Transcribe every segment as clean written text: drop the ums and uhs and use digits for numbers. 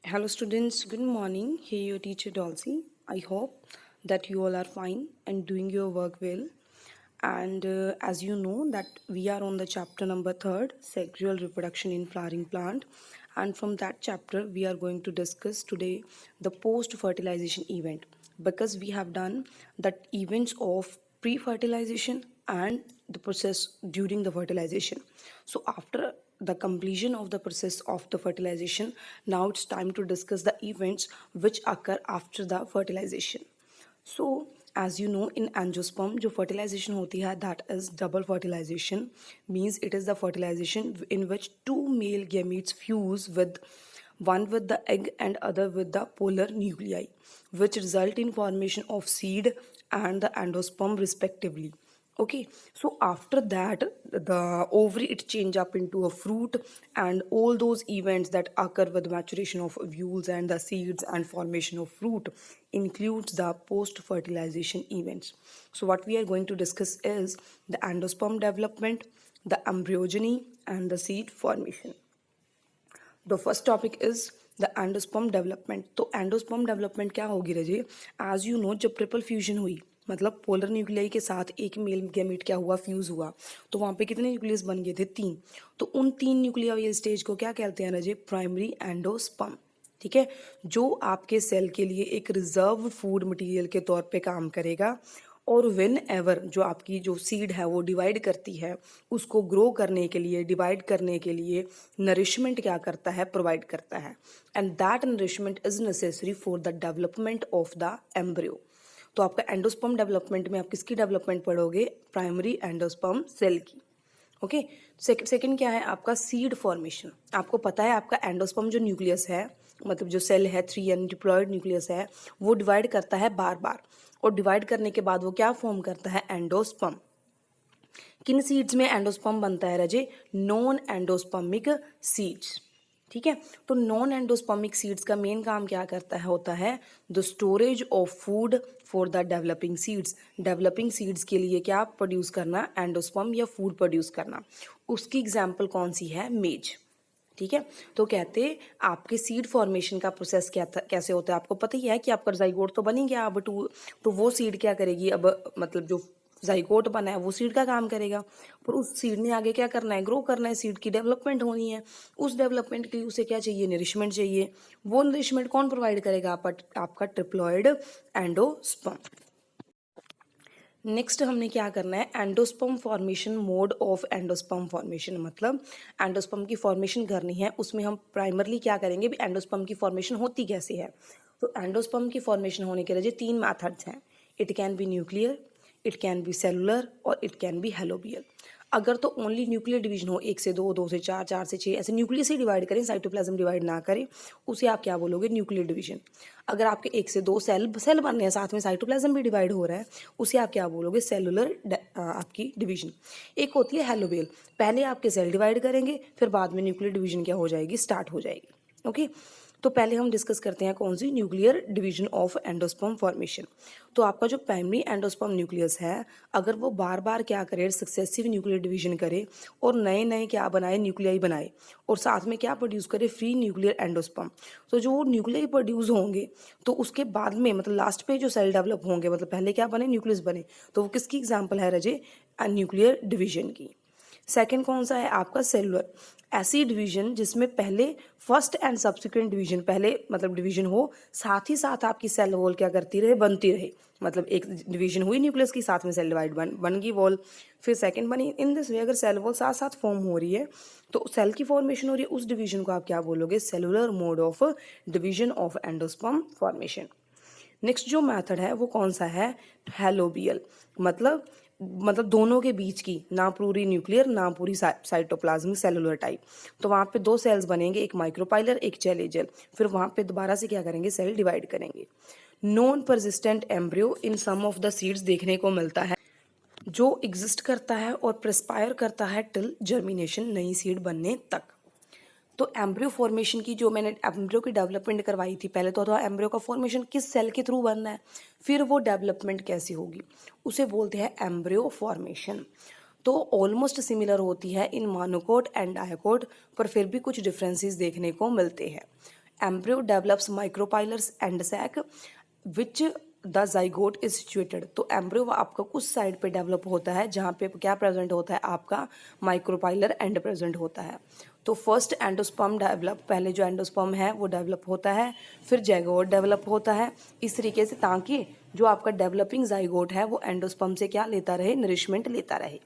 Hello students, good morning. Here your teacher Dolcy. I hope that you all are fine and doing your work well. And as you know that we are on the chapter number 3rd, sexual reproduction in flowering plant. And from that chapter we are going to discuss today the post-fertilization event because we have done that events of pre-fertilization and the process during the fertilization. So after the completion of the process of the fertilization, now it's time to discuss the events which occur after the fertilization. So as you know, in angiosperm जो fertilization होती है, that is double fertilization, means it is the fertilization in which two male gametes fuse with one with the egg and other with the polar nuclei, which result in formation of seed and the endosperm respectively. Okay, so after that the ovary it change up into a fruit, and all those events that occur with maturation of ovules and the seeds and formation of fruit includes the post fertilization events. So what we are going to discuss is the endosperm development, the embryogeny and the seed formation. The first topic is the endosperm development. तो endosperm development क्या होगी रजी? As you know, जब triple fusion हुई मतलब polar nuclei के साथ एक मेल गैमेट क्या हुआ, फ्यूज हुआ, तो वहाँ पे कितने न्यूक्लियस बन गए थे? 3. तो उन 3 न्यूक्लिया वाले स्टेज को क्या कहते हैं रजी? Primary endosperm. ठीक है, जो आपके सेल के लिए एक रिजर्व फूड मटेरियल के तौर पे काम करेगा, और व्हेन एवर जो आपकी जो सीड है वो डिवाइड करती है, उसको ग्रो करने के लिए, डिवाइड करने के लिए नरिशमेंट क्या करता है? प्रोवाइड करता है. And that nourishment is necessary for the development of the embryo. तो आपका एंडोस्पर्म डेवलपमेंट में आप किसकी डेवलपमेंट पढ़ोगे? प्राइमरी एंडोस्पर्म सेल की. ओके, सेकंड क्या है आपका? Seed formation. आपको पता है आपका एंडोस्पर्म जो न्यूक्लियस है, मतलब जो सेल है, 3n डिप्लॉयड न्यूक्लियस है, वो डिवाइड करता है बार बार, और डिवाइड करने के बाद वो क्या फॉर्म करता है? एंडोस्पर्म. किन सीड्स में एंडोस्पर्म बनता है रजे? Non endospermic seeds. ठीक है, तो नॉन एंडोस्पर्मिक सीड्स का मेन काम क्या करता है? होता है the storage of food for the developing seeds. Developing seeds के लिए क्या प्रोड्यूस करना? एंडोस्पर्म या फूड प्रोड्यूस करना. उसकी एग्जाम्पल कौन सी है? मेज. ठीक है, तो कहते आपके सीड फॉर्मेशन का प्रोसेस क्या कैसे होता है? आपको पता ही है कि आपका जाइगोट तो बनी गया अब, तो वो सीड क्या करेगी अब? मतलब जो जाइगोट बना है वो सीड का काम करेगा, पर उस सीड ने आगे क्या करना है? ग्रो करना है, सीड की डेवलपमेंट होनी है. उस डेवलपमेंट के लिए उसे क्या चाहिए? नरिशमेंट चाहिए. वो नरिशमेंट कौन प्रोवाइड करेगा? आपका ट्रिप्लॉइड एंडोस्पर्म. नेक्स्ट हमने क्या करना है? Endosperm formation, mode of endosperm formation. मतलब एंडोस्पर्म की फॉर्मेशन करनी है, उसमें हम प्राइमरली क्या करेंगे? भी एंडोस्पर्म की फॉर्मेशन होती कैसे है? तो एंडोस्पर्म की फॉर्मेशन होने के लिए 3 मैथड्स हैं. It can be nuclear, it can be cellular और इट कैन बी हेलोबियल. अगर तो ओनली न्यूक्लियर डिवीजन हो, 1 से 2, 2 से 4, 4 से 6, ऐसे न्यूक्लियस ही डिवाइड करें, साइटोप्लाज्म डिवाइड ना करें, उसे आप क्या बोलोगे? Nuclear division. अगर आपके 1 से 2 सेल बन रहे हैं, साथ में साइटोप्लाज्म भी डिवाइड हो रहा है, उसे आप क्या बोलोगे? सेलुलर आपकी डिवीजन. एक होती है हेलोबियल, पहले आपके सेल डिवाइड करेंगे, फिर बाद में न्यूक्लियर डिवीजन क्या हो जाएगी? स्टार्ट हो जाएगी. ओके, तो पहले हम डिस्कस करते हैं कौन सी? Nuclear division of endosperm formation. तो आपका जो प्राइमरी एंडोस्पर्म न्यूक्लियस है, अगर वो बार बार क्या करे? सक्सेसिव न्यूक्लियर डिवीजन करे और नए नए क्या बनाए? न्यूक्लियाई बनाए, और साथ में क्या प्रोड्यूस करे? Free nuclear endosperm. तो जो न्यूक्लियाई प्रोड्यूस होंगे, तो उसके बाद में मतलब लास्ट पे जो सेल डेवलप होंगे, मतलब पहले क्या बने? न्यूक्लियस बने, तो वो किसकी एग्जाम्पल है रजे? न्यूक्लियर डिवीजन की. सेकेंड कौन सा है आपका? सेलुलर. ऐसी डिवीजन जिसमें पहले फर्स्ट एंड सब्सिक्वेंट डिवीजन, पहले मतलब डिवीजन हो, साथ ही साथ आपकी सेल वॉल क्या करती रहे? बनती रहे. मतलब एक डिवीजन हुई न्यूक्लियस की, साथ में सेल डिवाइड बन गई वॉल, फिर सेकंड बनी. इन दिस वे अगर सेल वॉल साथ साथ फॉर्म हो रही है, तो सेल की फॉर्मेशन हो रही है, उस डिवीजन को आप क्या बोलोगे? Cellular mode of division of endosperm formation. Next जो मेथड है वो कौन सा है? हेलोबियल. मतलब दोनों के बीच की, ना पूरी न्यूक्लियर ना पूरी साइटोप्लाज्मिक सेलुलर टाइप. तो वहाँ पे 2 सेल्स बनेंगे, एक माइक्रोपाइलर एक चैलेजल. फिर वहाँ पे दोबारा से क्या करेंगे? सेल डिवाइड करेंगे. Non persistent embryo in some of the seeds देखने को मिलता है, जो एग्जिस्ट करता है और प्रेस्पायर करता है टिल जर्मिनेशन, नई सीड बनने तक. तो एम्ब्रियो फॉर्मेशन की जो मैंने एम्ब्रियो की डेवलपमेंट करवाई थी, पहले तो एम्ब्रियो का फॉर्मेशन किस सेल के थ्रू बनना है, फिर वो डेवलपमेंट कैसी होगी, उसे बोलते हैं एम्ब्रियो फॉर्मेशन. तो ऑलमोस्ट सिमिलर होती है इन मोनोकोट एंड डायकोट, पर फिर भी कुछ डिफरेंसेस देखने को मिलते हैं. Embryo develops micropylars and sac which the zygote is situated. तो एम्ब्रियो आपका कुछ साइड पे डेवलप होता है जहाँ पे क्या प्रेजेंट होता है, आपका माइक्रोपाइलर एंड प्रेजेंट होता है। तो फर्स्ट एंडोस्पर्म डेवलप, पहले जो एंडोस्पर्म है वो डेवलप होता है, फिर जाइगोट डेवलप होता है, इस तरीके से, ताकि जो आपका डेवलपिंग जाइगोट है वो एंडोस्पर्म से क्या लेता रहे, नरिशमेंट लेता रहे।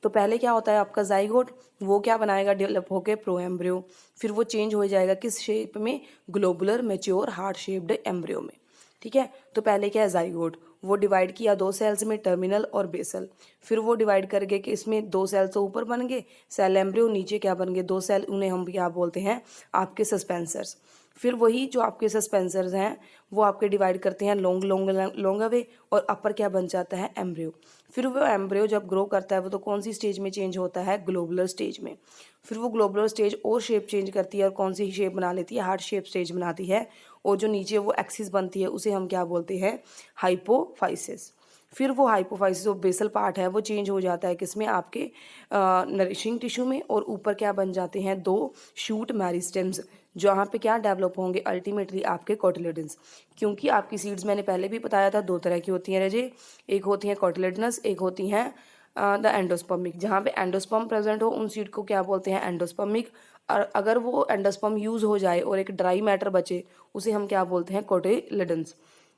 तो पहले क्या होता है आपका जाइगोट, वो क्या बनाएगा, डेवलप होकर प्रो एम्ब्रियो, फिर वो चेंज हो जाएगा किस शेप में, globular mature heart shaped embryo में। ठीक है, तो पहले क्या है जाइगोट, वो डिवाइड किया दो सेल्स में, टर्मिनल और बेसल, फिर वो डिवाइड करके कि इसमें दो सेल तो ऊपर बन गए सेल एम्ब्रियो, नीचे क्या बन गए, दो सेल, उन्हें हम क्या बोलते हैं, आपके सस्पेंसर्स। फिर वही जो आपके सस्पेंसर्स हैं वो आपके डिवाइड करते हैं लॉन्ग लॉन्ग लॉन्ग अवे, और अपर क्या बन जाता है, एम्ब्रियो। फिर वो एम्ब्रियो जब ग्रो करता है वो तो कौन सी स्टेज में चेंज होता है, ग्लोबुलर स्टेज में। फिर वो ग्लोबुलर स्टेज और शेप चेंज करती है, और कौन सी शेप बना लेती है, हार्ट शेप स्टेज बनाती है, और जो नीचे वो एक्सिस बनती है उसे हम क्या बोलते हैं, हाइपोफाइसिस। फिर वो हाइपोफाइसिस जो बेसल पार्ट है वो चेंज हो जाता है किसमें, आपके नरिशिंग टिश्यू में, और ऊपर क्या बन जाते हैं, दो शूट मैरिस्टेम्स, जहाँ पे क्या डेवलप होंगे अल्टीमेटली आपके कोटिलेडन्स। क्योंकि आपकी सीड्स मैंने पहले भी बताया था दो तरह की होती हैं रजे, एक होती हैं कोटिलेडनस, एक होती हैं द एंडोस्पर्मिक। जहाँ पे एंडोस्पर्म प्रेजेंट हो उन सीड को क्या बोलते हैं, एंडोस्पर्मिक। और अगर वो एंडोस्पर्म यूज हो जाए और एक ड्राई मैटर बचे, उसे हम क्या बोलते हैं, कोटिलेडन्स।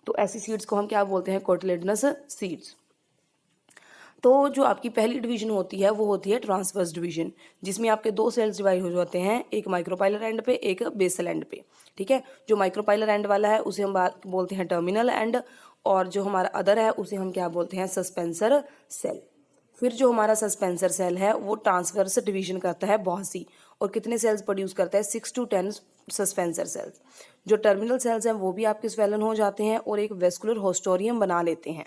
तो ऐसी सीड्स को हम क्या बोलते हैं, कोटिलेडनस सीड्स। तो जो आपकी पहली डिवीजन होती है वो होती है ट्रांसवर्स डिवीजन, जिसमें आपके दो सेल्स डिवाइड हो जाते हैं, एक माइक्रोपाइलर एंड पे, एक बेसल एंड पे। ठीक है, जो माइक्रोपाइलर एंड वाला है उसे हम बोलते हैं टर्मिनल एंड, और जो हमारा अदर है उसे हम क्या बोलते हैं, सस्पेंसर सेल। फिर जो हमारा सस्पेंसर सेल है वो ट्रांसवर्स डिवीजन करता है बहुत सी, और कितने सेल्स प्रोड्यूस करता है, 6 to 10 सस्पेंसर सेल्स। जो टर्मिनल सेल्स हैं वो भी आपके स्वेलन हो जाते हैं और एक वेस्कुलर होस्टोरियम बना लेते हैं।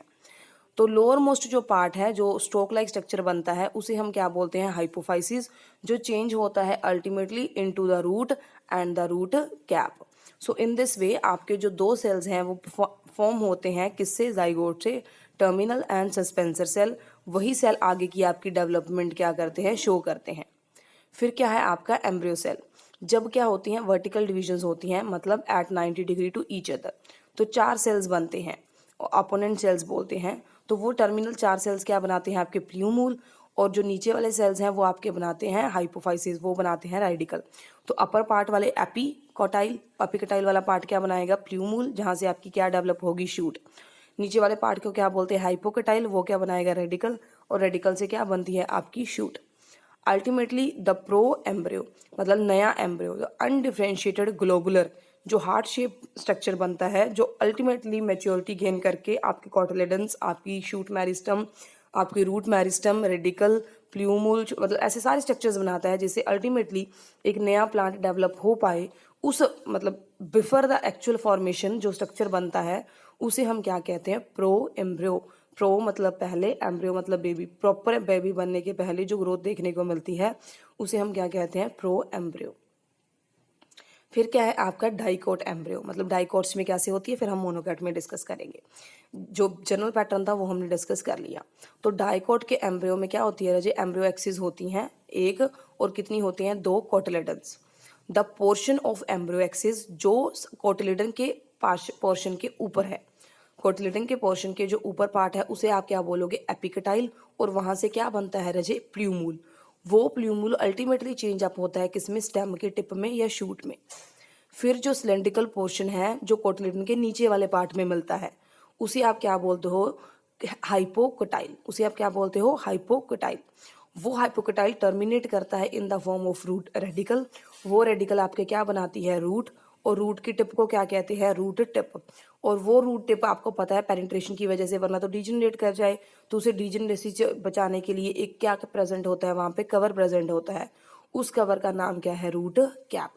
तो लोअर मोस्ट जो पार्ट है, जो स्ट्रोक लाइक स्ट्रक्चर बनता है, उसे हम क्या बोलते हैं, हाइपोफाइसिस, जो चेंज होता है ultimately into the root and the root cap. So in this way आपके जो दो सेल्स हैं वो फॉर्म होते हैं किससे, जाइगोट से, टर्मिनल एंड सस्पेंसर सेल। वही सेल आगे की आपकी डेवलपमेंट क्या करते हैं, शो करते हैं। फिर क्या है आपका एम्ब्रियो सेल, जब क्या होती हैं, वर्टिकल डिविजन्स होती हैं, मतलब at 90 degree to each other. तो चार सेल्स बनते हैं, अपोनेंट सेल्स बोलते हैं। तो वो टर्मिनल चार सेल्स क्या बनाते हैं, आपके प्ल्यूमूल, और जो नीचे वाले सेल्स हैं वो आपके बनाते हैं हाइपोफाइसिस, वो बनाते हैं रेडिकल। तो अपर पार्ट वाले एपिकोटाइल, एपिकोटाइल वाला पार्ट क्या बनाएगा, प्ल्यूमूल, जहाँ से आपकी क्या डेवलप होगी, शूट। नीचे वाले पार्ट को क्या बोलते हैं, हाइपोकोटाइल, वो क्या बनाएगा, रेडिकल, और रेडिकल से क्या बनती है आपकी shoot. Ultimately the pro embryo, मतलब नया एम्ब्रियो, द अनडिफ्रेंशिएटेड ग्लोबुलर, जो हार्ट शेप स्ट्रक्चर बनता है, जो अल्टीमेटली मैच्योरिटी गेन करके आपके कॉटिलेडन्स, आपकी शूट मैरिस्टम, आपकी रूट मैरिस्टम, रेडिकल, प्ल्यूमूल, मतलब ऐसे सारे स्ट्रक्चर्स बनाता है, जिससे अल्टीमेटली एक नया प्लांट डेवलप हो पाए। उस मतलब बिफोर द एक्चुअल फॉर्मेशन जो स्ट्रक्चर बनता है उसे हम क्या कहते हैं, प्रो एम्ब्रियो। प्रो मतलब पहले, एम्ब्रियो मतलब बेबी, प्रॉपर बेबी बनने के पहले जो ग्रोथ देखने को मिलती है उसे हम क्या कहते हैं, प्रो एम्ब्रियो। फिर क्या है आपका डाइकोट एम्ब्रियो, मतलब डाइकोट्स में कैसे होती है, फिर हम मोनोकोट में डिस्कस करेंगे। जो जनरल पैटर्न था वो हमने डिस्कस कर लिया। तो डाइकोट के एम्ब्रियो में क्या होती है रजे, एम्ब्रियो एक्सिस होती हैं एक, और कितनी होती हैं, दो cotyledons. The portion of embryo axis जो कोटिलेडन के पोर्शन के ऊपर है, कोटिलेडन के पोर्शन के जो ऊपर पार्ट है उसे आप क्या बोलोगे, एपिकटाइल, और वहां से क्या बनता है रजे, प्ल्यूमूल। वो प्ल्यूमूल अल्टीमेटली चेंज अप होता है किसमें, स्टेम के टिप में या शूट में। फिर जो सिलेंड्रिकल पोर्शन है जो कोटिलेडन के नीचे वाले पार्ट में मिलता है उसे आप क्या बोलते हो, हाइपोकोटाइल। उसे आप क्या बोलते हो, हाइपोकोटाइल। वो हाइपोकोटाइल टर्मिनेट करता है in the form of root radicle. वो रेडिकल आपके क्या बनाती है, रूट, और रूट की टिप को क्या कहते हैं, रूट टिप। और वो रूट टिप आपको पता है पेनिट्रेशन की वजह से, वरना तो डिजनरेट कर जाए, तो उसे डिजनरेसी से बचाने के लिए एक क्या प्रेजेंट होता है, वहां पे कवर प्रेजेंट होता है। उस कवर का नाम क्या है, रूट कैप।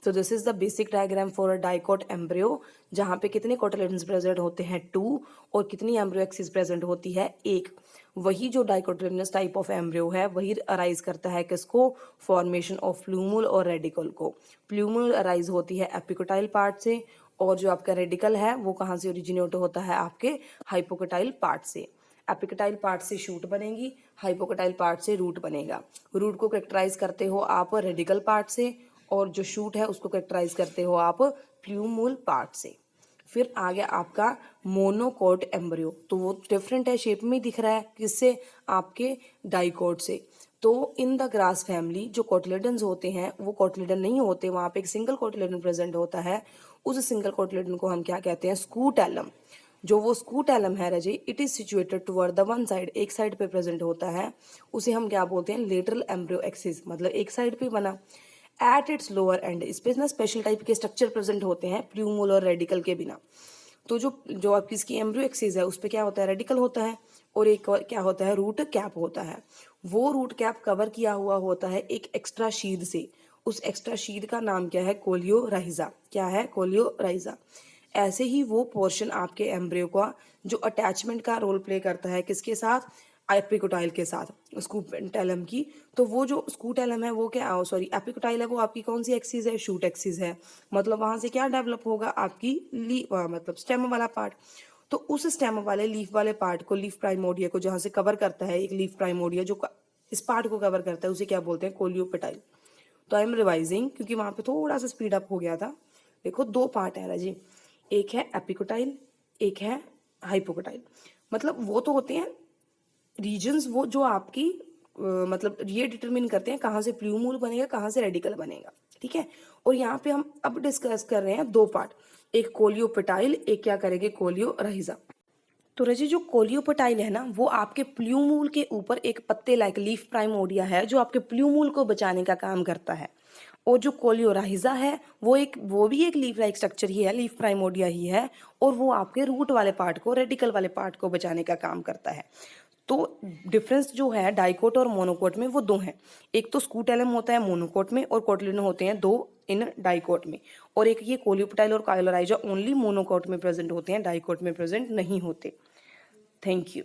तो this is the basic diagram for a dicot embryo, जहाँ पे कितने कोटिलेडन्स प्रेजेंट होते हैं, 2, और कितनी एम्ब्रियो एक्सिस प्रेजेंट होती है, 1। वही जो डाइकोटिलेडनस टाइप ऑफ एम्ब्रियो है वही अराइज करता है किसको, फॉर्मेशन ऑफ प्ल्यूमूल और रेडिकल को। प्ल्यूमूल अराइज होती है एपिकोटाइल पार्ट से, और जो आपका रेडिकल है वो कहाँ से ओरिजिनेट होता है, आपके हाइपोकोटाइल पार्ट से। एपिकोटाइल पार्ट से शूट बनेगी, हाइपोकोटाइल पार्ट से रूट बनेगा। रूट को कैरेक्टराइज करते हो आप रेडिकल पार्ट से, और जो शूट है उसको कैरेक्टराइज करते हो आप प्ल्यूमूल पार्ट से। फिर आ गया आपका मोनोकोट एम्ब्रियो, तो वो डिफरेंट है, शेप में दिख रहा है, किससे, आपके डाइकोट से। तो इन द ग्रास फैमिली जो कोटिलेडन्स होते हैं वो कोटिलेडन नहीं होते, वहाँ पे एक सिंगल कोटिलेडन प्रेजेंट होता है। उस सिंगल कोटिलेडन को हम क्या कहते हैं, स्कूटैलम। जो वो स्कूटैलम है रजी, it is situated toward the one side, एक साइड पे प्रेजेंट होता है, उसे हम क्या बोलते हैं, लेटरल एम्ब्रियो एक्सिस, मतलब एक साइड पे बना। एट इट्स लोअर एंड, इस पे ना स्पेशल टाइप के स्ट्रक्चर प्रेजेंट होते हैं प्ल्यूमूल और रेडिकल के बिना। तो जो आपकी इसकी एम्ब्रियो एक्सिस है उस पे क्या होता है, रेडिकल होता है, और एक और क्या होता है, रूट कैप होता है। वो रूट कैप कवर किया हुआ होता है एक एक्स्ट्रा शीद से। उस एक्स्ट्रा शीद का नाम क्या है, कोलियोराइजा। क्या है, कोलियोराइजा। ऐसे ही वो पोर्शन आपके एम्ब्रियो का जो अटैचमेंट का रोल प्ले करता है, किसके साथ, एपिकोटाइल के साथ, स्कूटेलम की। तो वो जो स्कूटेलम है वो क्या, सॉरी एपिकोटाइल है, वो आपकी कौन सी एक्सिस है, शूट एक्सिस है। मतलब वहां से क्या डेवलप होगा, आपकी मतलब स्टेम वाला पार्ट। तो उस स्टेम वाले लीफ वाले पार्ट को, लीफ प्राइमोडिया को जहां से कवर करता है एक लीफ प्राइमोडिया जो इस पार्ट को कवर करता है, उसे क्या बोलते हैं, कोलियोपेटाइल। तो आई एम रिवाइजिंग क्योंकि वहां पे थोड़ा सा स्पीड अप हो गया था। देखो दो पार्ट है राजी, एक है एपिकोटाइल, एक है हाइपोकोटाइल। मतलब वो तो होते हैं रीजन्स, वो जो आपकी मतलब ये डिटरमिन करते हैं कहाँ से प्ल्यूमूल बनेगा, कहाँ से रेडिकल बनेगा, ठीक है। और यहाँ पे हम अब डिस्कस कर रहे हैं दो पार्ट, एक कोलियोपेटाइल, एक क्या करेंगे, कोलियोराइजा। तो रजी जो कोलियोपेटाइल है ना, वो आपके प्ल्यूमूल के ऊपर एक पत्ते लाइक लीफ प्राइमोडिया है जो आपके प्ल्यूमूल को बचाने का काम करता है। और जो कोलियोराइजा है वो भी एक लीफ लाइक स्ट्रक्चर ही है, लीफ प्राइमोडिया ही है, और वो आपके रूट वाले पार्ट को, रेडिकल वाले पार्ट को बचाने का काम करता है। तो डिफरेंस जो है डाइकोट और मोनोकोट में वो दो हैं, एक तो स्कूटेलम होता है मोनोकोट में और कोटिलिडन होते हैं दो इन डाइकोट में, और एक ये कोलियोपेटाइल और कोलियोराइजा ओनली मोनोकोट में प्रेजेंट होते हैं, डाइकोट में प्रेजेंट नहीं होते। Thank you.